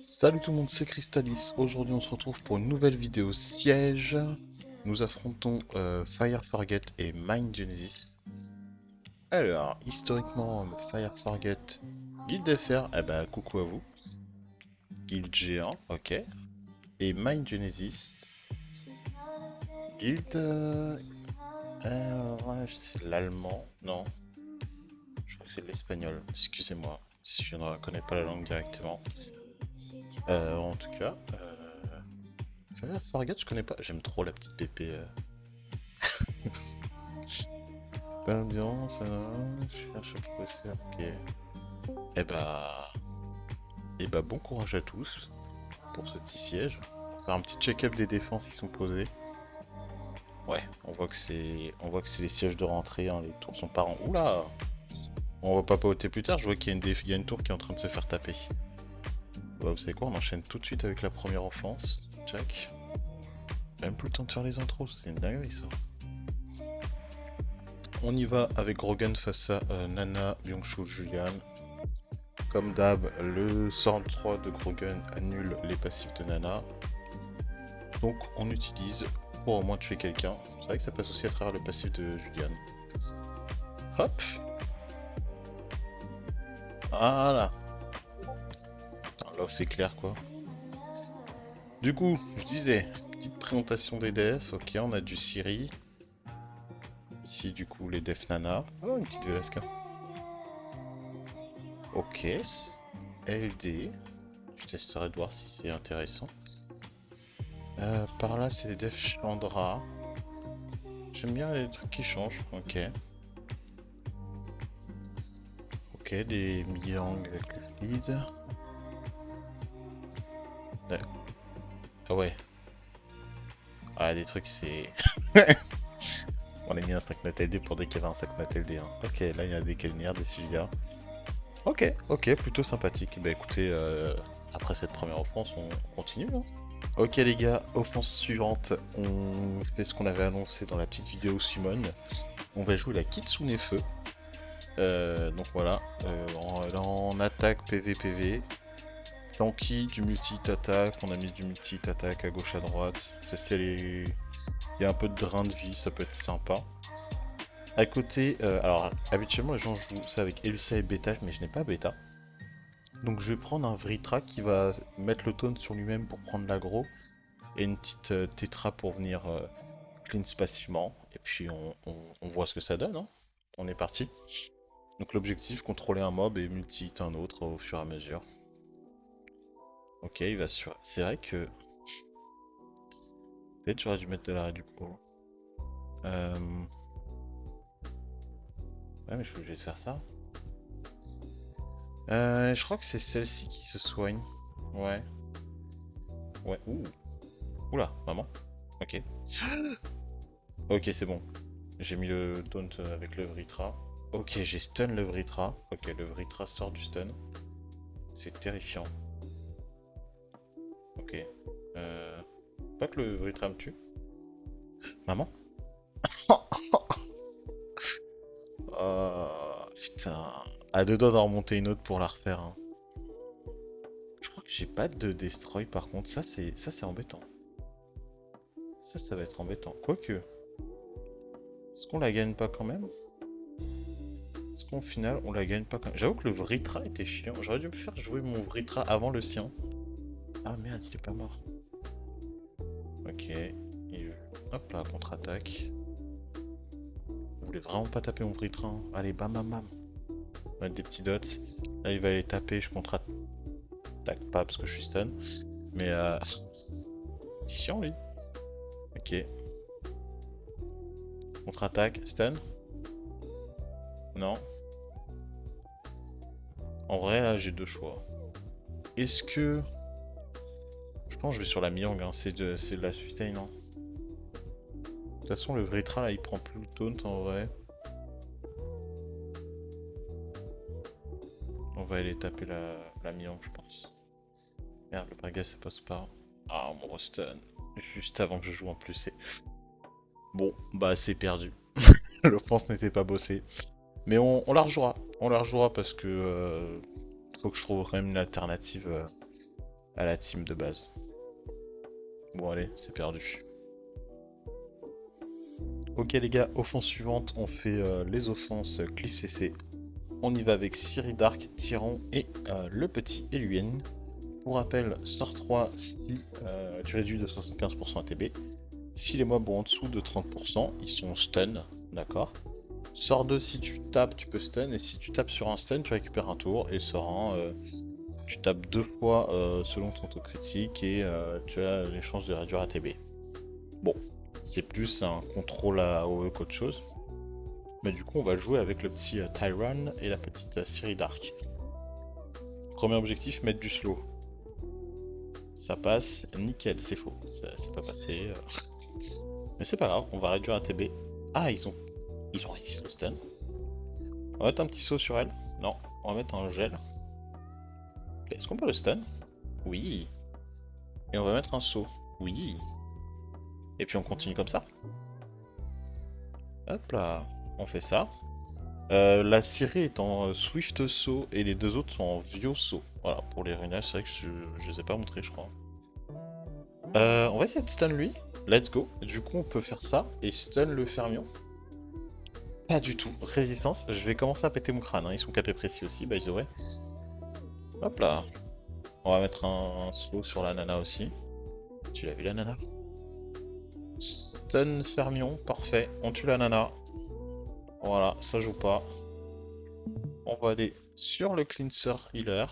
Salut tout le monde, c'est Crystalis. Aujourd'hui on se retrouve pour une nouvelle vidéo siège. Nous affrontons Fire Forget et Mind Genesis. Alors, historiquement, Fire Forget, Guild FR, eh ben coucou à vous. Guild Géant, ok. Et Mind Genesis, Guild... ouais, c'est l'allemand, non. Je crois que c'est l'espagnol, excusez-moi si je ne reconnais pas la langue directement. En tout cas, Fire Forget je connais pas, j'aime trop la petite pépé. L'ambiance, je cherche à progresser, ok. Eh bah... bon courage à tous pour ce petit siège. On va faire un petit check-up des défenses qui sont posées. Ouais, on voit que c'est les sièges de rentrée, hein, les tours sont pas en... Oula. On va pas papoter plus tard, je vois qu'il y a il y a une tour qui est en train de se faire taper. Ouais, vous savez quoi, on enchaîne tout de suite avec la première offense. Check. Même plus le temps de faire les intros, c'est une dinguerie ça. On y va avec Grogan face à Nana, Byung-Chul, Julian. Comme d'hab, le sort 3 de Grogan annule les passifs de Nana. Donc on utilise pour au moins tuer quelqu'un. C'est vrai que ça passe aussi à travers le passif de Julian. Hop. Voilà. Là c'est clair quoi. Du coup, je disais, petite présentation des defs. Ok, on a du Siri. Ici du coup les defs Nana. Oh, une petite Velasca. Ok. LD. Je testerai de voir si c'est intéressant. Par là, c'est des devs Chandra. J'aime bien les trucs qui changent. Ok. Ok, des Miang avec le feed. Ah ouais. Ah, des trucs, c'est... On a mis un 5 nat LD pour dès qu'il y avait un 5 nat LD. Hein. Ok, là, il y a des Kelnir, des Sigia. Ok, ok, plutôt sympathique. Bah écoutez, après cette première offense, on continue. Hein. Ok les gars, offense suivante, on fait ce qu'on avait annoncé dans la petite vidéo Summon. On va jouer la Kitsune Feu. Donc voilà, en attaque PVPV. Tanky, du multi-attaque, on a mis du multi-attaque à gauche à droite. Celle-ci, il y a un peu de drain de vie, ça peut être sympa. À côté, alors habituellement les gens jouent ça avec Elucia et Beta, mais je n'ai pas Beta. Donc je vais prendre un Vritra qui va mettre le taunt sur lui-même pour prendre l'aggro. Et une petite Tetra pour venir cleanse passivement. Et puis on voit ce que ça donne. Hein. On est parti. Donc l'objectif, contrôler un mob et multi-hit un autre au fur et à mesure. Ok, il va sur... C'est vrai que... Peut-être j'aurais dû mettre de la réduc coup. Ouais, mais je suis obligé de faire ça. Je crois que c'est celle-ci qui se soigne. Ouais. Ouais, ouh. Oula, maman. Ok. Ok, c'est bon. J'ai mis le taunt avec le Vritra. Ok, j'ai stun le Vritra. Ok, le Vritra sort du stun. C'est terrifiant. Ok. Pas que le Vritra me tue. Maman. Oh, putain. À deux doigts d'en remonter une autre pour la refaire. Hein. Je crois que j'ai pas de destroy par contre. Ça c'est embêtant. Ça va être embêtant. Quoique. Est-ce qu'on la gagne pas quand même? Est-ce qu'au final on la gagne pas quand même? J'avoue que le Vritra était chiant. J'aurais dû me faire jouer mon Vritra avant le sien. Ah merde, il est pas mort. Ok. Hop là, contre-attaque. Je voulais vraiment pas taper mon Vritra. Hein. Allez, bam bam bam. On va mettre des petits dots. Là il va aller taper, je contre-attaque pas parce que je suis stun. Mais chiant lui. Ok. Contre-attaque, stun. Non. En vrai là j'ai deux choix. Est-ce que... Je pense que je vais sur la Miang, hein. C'est de la sustain, non? De toute façon, le Vritra là, il prend plus le taunt en vrai. On va aller taper la Miang, je pense. Merde, le Braga ça passe pas. Ah, on me restun. Juste avant que je joue en plus, c'est... Bon, bah c'est perdu. L'offense n'était pas bossée. Mais on la rejouera. On la rejouera parce que... faut que je trouve quand même une alternative à la team de base. Bon allez, c'est perdu. Ok les gars, offense suivante, on fait les offenses Cliff CC. On y va avec Ciri Dark, Tyran et le petit Eluyen. Pour rappel, sort 3 si tu réduis de 75% ATB. Si les mobs ont en dessous de 30%, ils sont stun, d'accord. Sort 2, si tu tapes, tu peux stun, et si tu tapes sur un stun, tu récupères un tour, et sort 1, tu tapes 2 fois selon ton taux critique, et tu as les chances de réduire ATB. Bon, c'est plus un contrôle à AOE qu'autre chose. Mais du coup, on va jouer avec le petit Tyron et la petite Ciri Dark. Premier objectif, mettre du slow. Ça passe, nickel, c'est faux, c'est pas passé. Mais c'est pas grave, on va réduire ATB. Ah, ils ont résisté le stun. On va mettre un petit saut sur elle. Non, on va mettre un gel. Est-ce qu'on peut le stun? Oui. Et on va mettre un saut. Oui. Et puis on continue comme ça. Hop là, on fait ça. La Ciri est en Swift saut et les deux autres sont en Vio saut. Voilà, pour les runages, c'est vrai que je les ai pas montrés, je crois. On va essayer de stun lui. Let's go. Du coup, on peut faire ça et stun le fermion. Pas du tout. Résistance. Je vais commencer à péter mon crâne. Hein. Ils sont capés précis aussi, by the way. Hop là. On va mettre un slow sur la nana aussi. Tu l'as vu la nana? Stun fermion. Parfait. On tue la nana. Voilà, ça joue pas. On va aller sur le cleanser healer.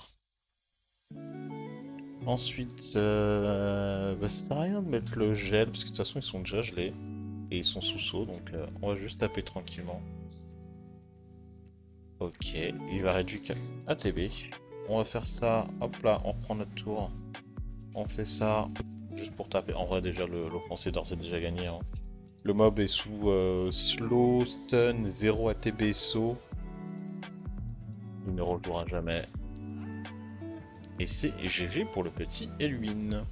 Ensuite, bah, ça sert à rien de mettre le gel, parce que de toute façon ils sont déjà gelés. Et ils sont sous saut, donc on va juste taper tranquillement. Ok, il va réduire ATB. On va faire ça, hop là, on prend notre tour. On fait ça juste pour taper. En vrai, déjà, l'offensive d'ores et déjà gagné. Hein. Le mob est sous slow, stun, 0 ATB, saut. Il ne rejouera jamais. Et c'est GG pour le petit Elwin.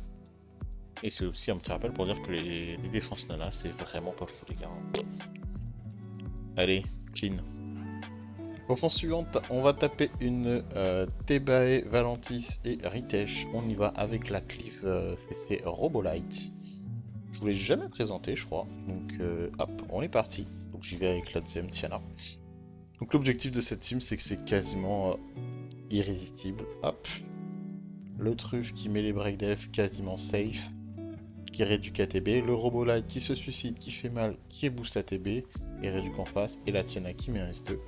Et c'est aussi un petit rappel pour dire que les défenses nana, c'est vraiment pas fou, les gars. Allez, clean. Offense suivante, on va taper une Tebae, Valentis et Ritesh. On y va avec la Cliff CC Robolite. Je vous l'ai jamais présenté, je crois. Donc, hop, on est parti. Donc, j'y vais avec la deuxième Tiana. Donc, l'objectif de cette team, c'est que c'est quasiment irrésistible. Hop. Le truffe qui met les breakdef quasiment safe. Qui réduit KTB. Le Robolite qui se suicide, qui fait mal, qui boost ATB. Et réduit en face. Et la Tiana qui met un S2.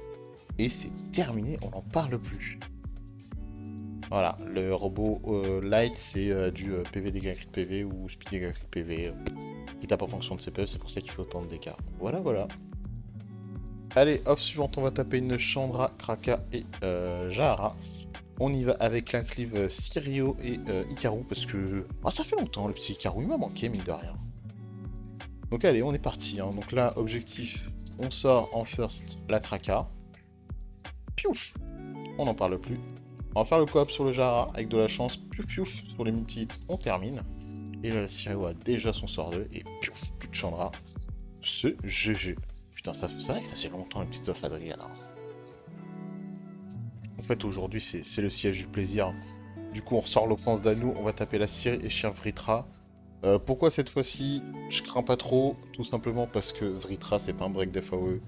Et c'est terminé, on n'en parle plus. Voilà, le robot light c'est du PV dégâts crit PV ou speed dégâts crit PV. Il tape en fonction de ses PV, c'est pour ça qu'il fait autant de dégâts. Voilà, voilà. Allez, off suivante, on va taper une Chandra, Kraka et Jahara. On y va avec l'inclive Sirio et Ikaru parce que... Ah, ça fait longtemps le petit Ikaru, il m'a manqué mine de rien. Donc allez, on est parti. Hein. Donc là, objectif, on sort en first la Kraka. Piouf, on n'en parle plus. On va faire le coop sur le Jara avec de la chance. Piouf piouf sur les multi-hits, on termine. Et là, Sirio a déjà son sort 2 et piouf, plus de Chandra. C'est GG. Putain, c'est vrai que ça fait longtemps une petite off Adrien. Hein. En fait, aujourd'hui, c'est le siège du plaisir. Du coup, on ressort l'offense d'Anou, on va taper la Ciri et Chien Vritra. Pourquoi cette fois-ci? Je crains pas trop, tout simplement parce que Vritra, c'est pas un break def AOE.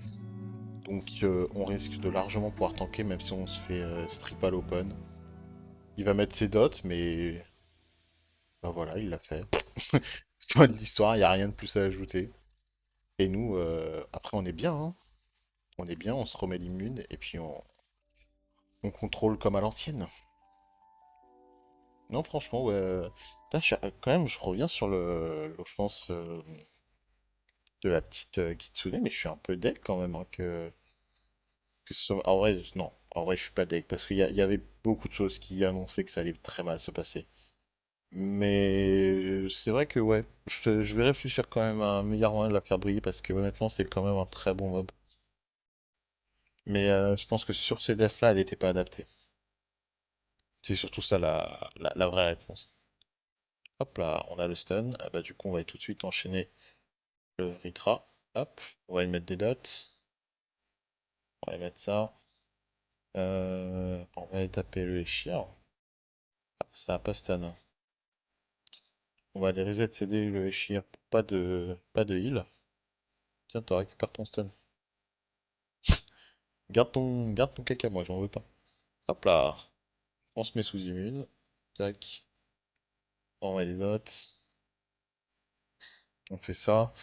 Donc, on risque de largement pouvoir tanker, même si on se fait strip à l'open. Il va mettre ses dots, mais bah voilà, il l'a fait. Fin de l'histoire, il n'y a rien de plus à ajouter. Et nous, après, on est bien, hein. On est bien, on se remet l'immune et puis on contrôle comme à l'ancienne. Non, franchement, ouais. Quand même, je reviens sur l'offense de la petite Kitsune, mais je suis un peu deck quand même. Hein, que ce soit... En vrai, non, en vrai, je suis pas deck parce qu'il y avait beaucoup de choses qui annonçaient que ça allait très mal se passer. Mais c'est vrai que ouais, je vais réfléchir quand même à un meilleur moyen de la faire briller parce que honnêtement c'est quand même un très bon mob. Mais je pense que sur ces defs là elle était pas adaptée. C'est surtout ça la vraie réponse. Hop là, on a le stun. Ah bah du coup on va tout de suite enchaîner le Vritra. Hop, on va y mettre des dots. On va y mettre ça. On va y taper le Eshir. Ah, ça a pas stun. On va aller reset CD le Eshir pour pas de heal. Tiens, t'as récupéré ton stun. Garde ton caca, moi, j'en veux pas. Hop là. On se met sous immune. Tac. On met les notes. On fait ça.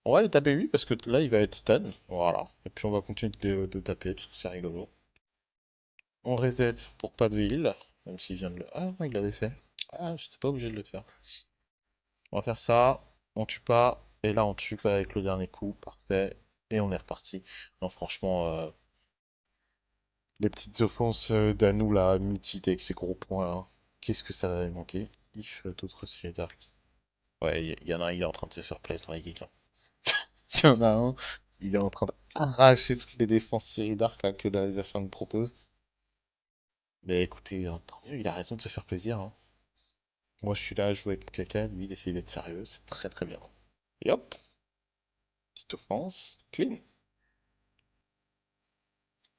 On va aller taper lui parce que là il va être stun. Voilà. Et puis on va continuer de taper parce que c'est rigolo. On reset pour pas de heal. Même s'il vient de le. Ah non, il l'avait fait. Ah, j'étais pas obligé de le faire. On va faire ça. On tue pas. Et là on tue pas avec le dernier coup. Parfait. Et on est reparti. Non, franchement, les petites offenses d'Anou là, multi avec ses gros points là. Qu'est-ce que ça va manquer? If d'autres séries dark. Ouais, il y en a un, il est en train de se faire plaisir dans les geeks là. Il y en a un, il est en train d'arracher toutes les défenses série d'arc là, que l'adversaire nous propose. Mais écoutez, tant mieux, il a raison de se faire plaisir, hein. Moi je suis là à jouer avec mon caca, lui il essaye d'être sérieux, c'est très très bien. Et hop, petite offense, clean.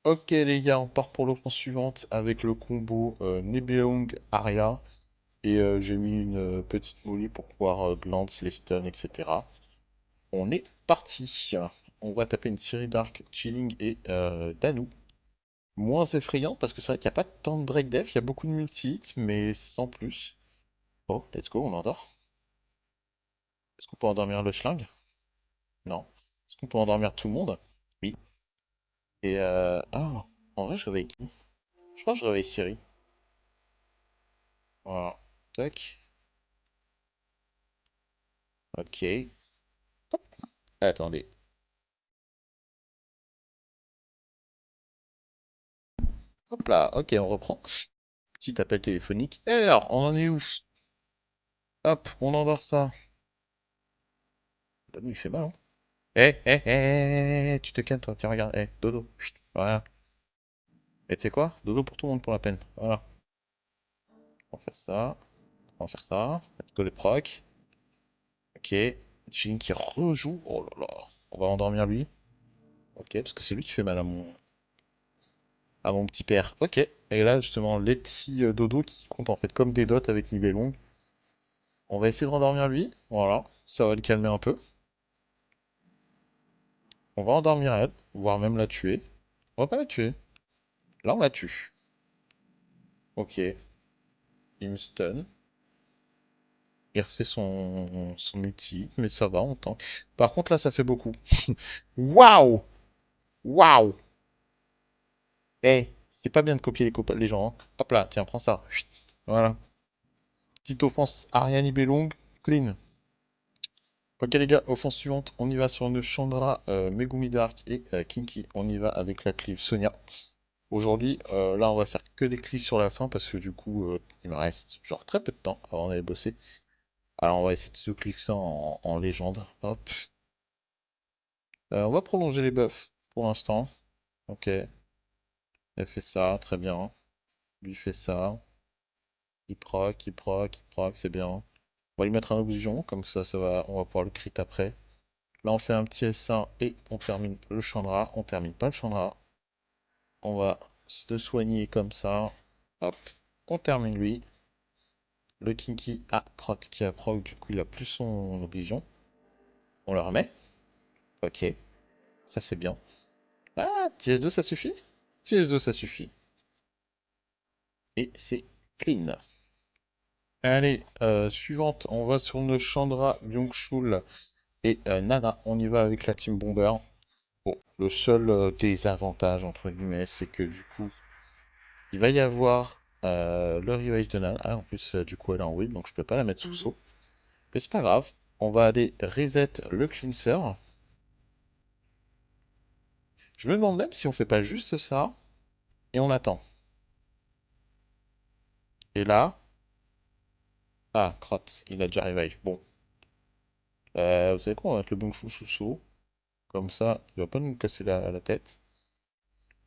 Ok les gars, on part pour l'offense suivante avec le combo Nibelung Aria. Et j'ai mis une petite molly pour pouvoir glance les stuns, etc. On est parti. On va taper une série d'arcs Chilling et Danu. Moins effrayant parce que c'est vrai qu'il n'y a pas tant de break def, il y a beaucoup de multi-hits, mais sans plus. Oh, let's go, on endort. Est-ce qu'on peut endormir le schling? Non. Est-ce qu'on peut endormir tout le monde? Oui. Et ah, en vrai, je réveille qui? Je crois que je réveille Siri. Voilà. Tac. Ok. Attendez. Hop là, ok, on reprend. Petit appel téléphonique. Et alors, on en est où? Hop, on endort ça. La nuit, il fait mal, hein? Tu te calmes, toi. Tiens, regarde. Dodo. Chut, voilà. Et tu sais quoi? Dodo pour tout le monde pour la peine. Voilà. On va faire ça. On va faire ça. Let's go les procs. Ok. Jin qui rejoue. Oh là là. On va endormir lui. Ok, parce que c'est lui qui fait mal à mon petit père. Ok. Et là, justement, les petits dodo qui comptent en fait comme des dots avec Nibelung. On va essayer de rendormir lui. Voilà. Ça va le calmer un peu. On va endormir elle, voire même la tuer. On va pas la tuer. Là, on la tue. Ok. Il me stun. Il refait son multi, mais ça va, on tank. Par contre, là, ça fait beaucoup. Waouh! Waouh! C'est pas bien de copier les gens, hein. Hop là, tiens, prends ça. Chut. Voilà. Petite offense Ariane Belong, clean. Ok les gars, offense suivante, on y va sur une Chandra, Megumi Dark et Kinky. On y va avec la cleave Sonia. Aujourd'hui, là, on va faire que des cleaves sur la fin parce que du coup, il me reste genre très peu de temps avant d'aller bosser. Alors, on va essayer de se cleave ça en légende. Hop. On va prolonger les buffs pour l'instant. Ok. Elle fait ça, très bien. Lui fait ça. Il proc, c'est bien. On va lui mettre un obligeon, comme ça va, on va pouvoir le crit après. Là, on fait un petit S1 et on termine le Chandra. On termine pas le Chandra. On va se soigner comme ça. Hop, on termine lui. Le Kinky a proc qui a proc, du coup il a plus son obligeon. On le remet. Ok, ça c'est bien. Ah, TS2 ça suffit? TS2 ça suffit. Et c'est clean. Allez, suivante, on va sur une Chandra, Byung-Chul et Nana. On y va avec la team Bomber. Bon, le seul désavantage, entre guillemets, c'est que du coup, il va y avoir le revive de Nana. Ah, en plus, du coup, elle est en whip, donc je peux pas la mettre sous saut. Mais c'est pas grave. On va aller reset le cleanser. Je me demande même si on fait pas juste ça et on attend. Et là, ah, crotte, il a déjà revive. Bon, vous savez quoi, on va mettre le bon chou sous saut. Comme ça, il va pas nous casser la tête.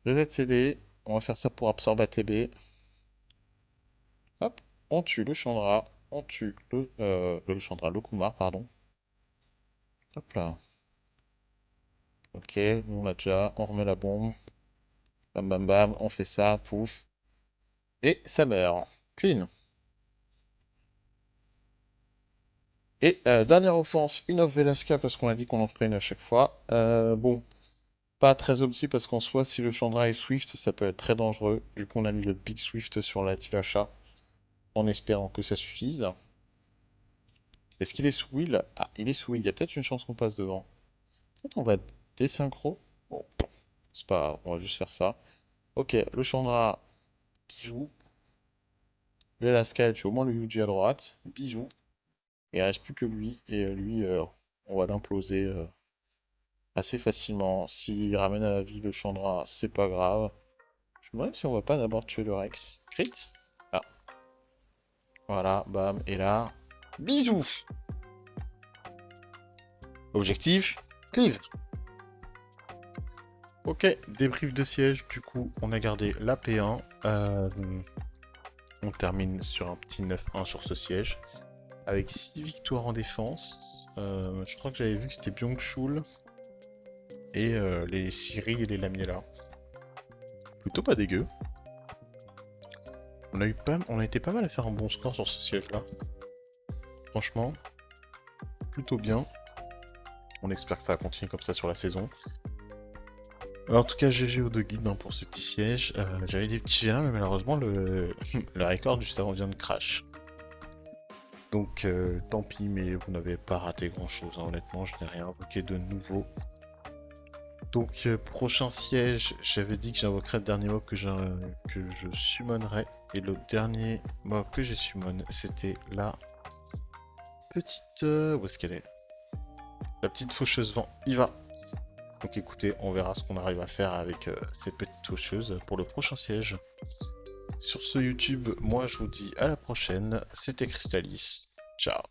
Reset CD, on va faire ça pour absorber ATB. Hop, on tue le Chandra, on tue le Chandra, le Kumar, pardon. Hop là. Ok, on l'a déjà, on remet la bombe. Bam bam bam, on fait ça, pouf. Et ça meurt. Clean. Et dernière offense, une off Velasca parce qu'on a dit qu'on en ferait une à chaque fois. Bon, pas très opti parce qu'en soi, si le Chandra est Swift, ça peut être très dangereux. Du coup, on a mis le Big Swift sur la Tilacha en espérant que ça suffise. Est-ce qu'il est sous wheel? Ah, il est sous wheel. Il y a peut-être une chance qu'on passe devant. Peut-être on va désynchro. Bon, c'est pas grave, on va juste faire ça. Ok, le Chandra qui joue. Velasca, tu au moins le Yuji à droite. Bijou. Il reste plus que lui. Et lui, on va l'imploser assez facilement. S'il ramène à la vie le Chandra, c'est pas grave. Je me demande si on va pas d'abord tuer le Rex. Crit? Ah, voilà, bam. Et là, bisous. Objectif, cleave. Ok, débrief de siège. Du coup, on a gardé la P1. On termine sur un petit 9-1 sur ce siège. Avec 6 victoires en défense. Je crois que j'avais vu que c'était Byung-Chul et les Siri et les Lamiela. Plutôt pas dégueu. On a été pas mal à faire un bon score sur ce siège-là. Franchement, plutôt bien. On espère que ça va continuer comme ça sur la saison. Alors, en tout cas, GG aux deux guides pour ce petit siège. J'avais des petits G1, mais malheureusement, le record juste avant vient de crash. Donc, tant pis, mais vous n'avez pas raté grand-chose. Hein. Honnêtement, je n'ai rien invoqué de nouveau. Donc, prochain siège, j'avais dit que j'invoquerais le dernier mob que je summonerais. Et le dernier mob que j'ai summon, c'était la petite... où est-ce qu'elle est? La petite faucheuse vent. Il va. Donc écoutez, on verra ce qu'on arrive à faire avec cette petite faucheuse pour le prochain siège. Sur ce YouTube, moi je vous dis à la prochaine. C'était Crystalis. Ciao.